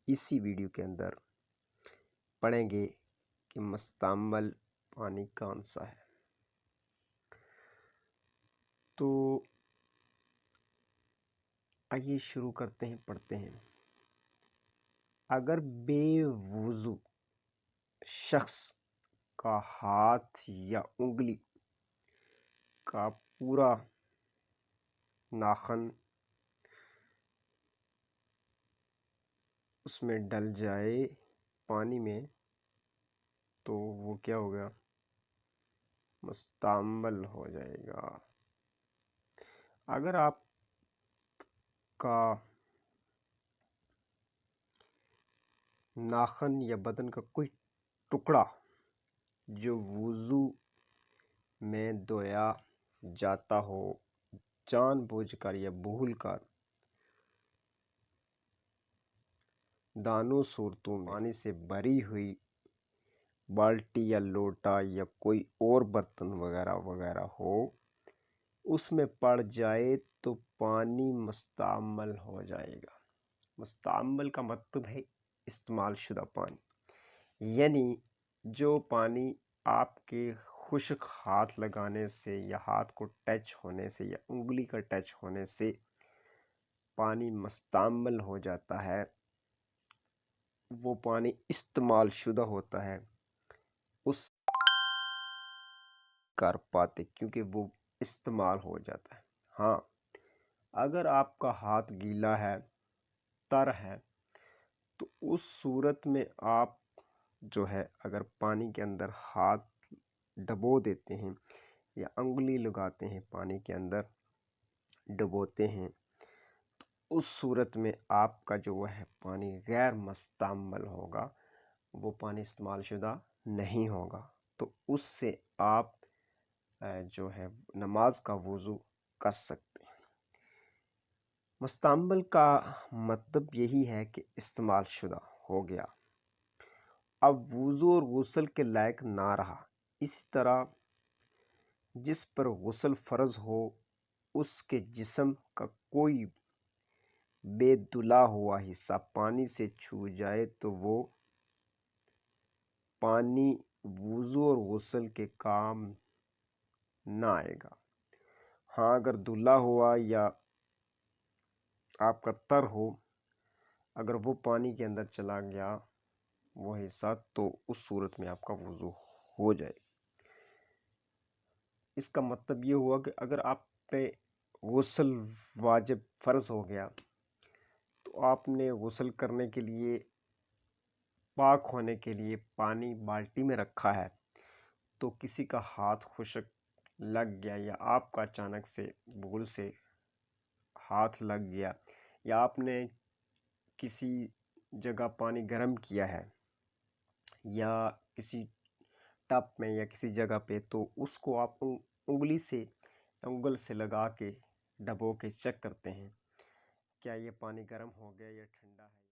اسی ویڈیو کے اندر پڑھیں گے کہ مستعمل پانی کون سا ہے۔ تو آئیے شروع کرتے ہیں، پڑھتے ہیں۔ اگر بے وضو شخص کا ہاتھ یا انگلی کا پورا ناخن اس میں ڈل جائے پانی میں تو وہ کیا ہوگا؟ مستعمل ہو جائے گا۔ اگر آپ کا ناخن یا بدن کا کوئی ٹکڑا جو وضو میں دھویا جاتا ہو، جان بوجھ کر یا بھول کر دونوں صورتوں میں پانی سے بھری ہوئی بالٹی یا لوٹا یا کوئی اور برتن وغیرہ وغیرہ ہو، اس میں پڑ جائے تو پانی مستعمل ہو جائے گا۔ مستعمل کا مطلب ہے استعمال شدہ پانی، یعنی جو پانی آپ کے خشک ہاتھ لگانے سے یا ہاتھ کو ٹچ ہونے سے یا انگلی کا ٹچ ہونے سے پانی مستعمل ہو جاتا ہے، وہ پانی استعمال شدہ ہوتا ہے، اس کر پاتے کیونکہ وہ استعمال ہو جاتا ہے۔ ہاں، اگر آپ کا ہاتھ گیلا ہے، تر ہے، تو اس صورت میں آپ جو ہے اگر پانی کے اندر ہاتھ ڈبو دیتے ہیں یا انگلی لگاتے ہیں پانی کے اندر ڈبوتے ہیں، تو اس صورت میں آپ کا جو ہے پانی غیر مستعمل ہوگا، وہ پانی استعمال شدہ نہیں ہوگا، تو اس سے آپ جو ہے نماز کا وضو کر سکتے ہیں۔ مستعمل کا مطلب یہی ہے کہ استعمال شدہ ہو گیا، اب وضو اور غسل کے لائق نہ رہا۔ اسی طرح جس پر غسل فرض ہو، اس کے جسم کا کوئی بے دھلا ہوا حصہ پانی سے چھو جائے تو وہ پانی وضو اور غسل کے کام نہ آئے گا۔ ہاں، اگر دھلا ہوا یا آپ کا تر ہو، اگر وہ پانی کے اندر چلا گیا وہ حصہ، تو اس صورت میں آپ کا وضو ہو جائے۔ اس کا مطلب یہ ہوا کہ اگر آپ پہ غسل واجب فرض ہو گیا تو آپ نے غسل کرنے کے لیے، پاک ہونے کے لیے پانی بالٹی میں رکھا ہے، تو کسی کا ہاتھ خشک لگ گیا یا آپ کا اچانک سے بھول سے ہاتھ لگ گیا یا آپ نے کسی جگہ پانی گرم کیا ہے یا کسی ٹپ میں یا کسی جگہ پہ، تو اس کو آپ انگلی سے انگل سے لگا کے ڈبو کے چیک کرتے ہیں کیا یہ پانی گرم ہو گیا یا ٹھنڈا ہے۔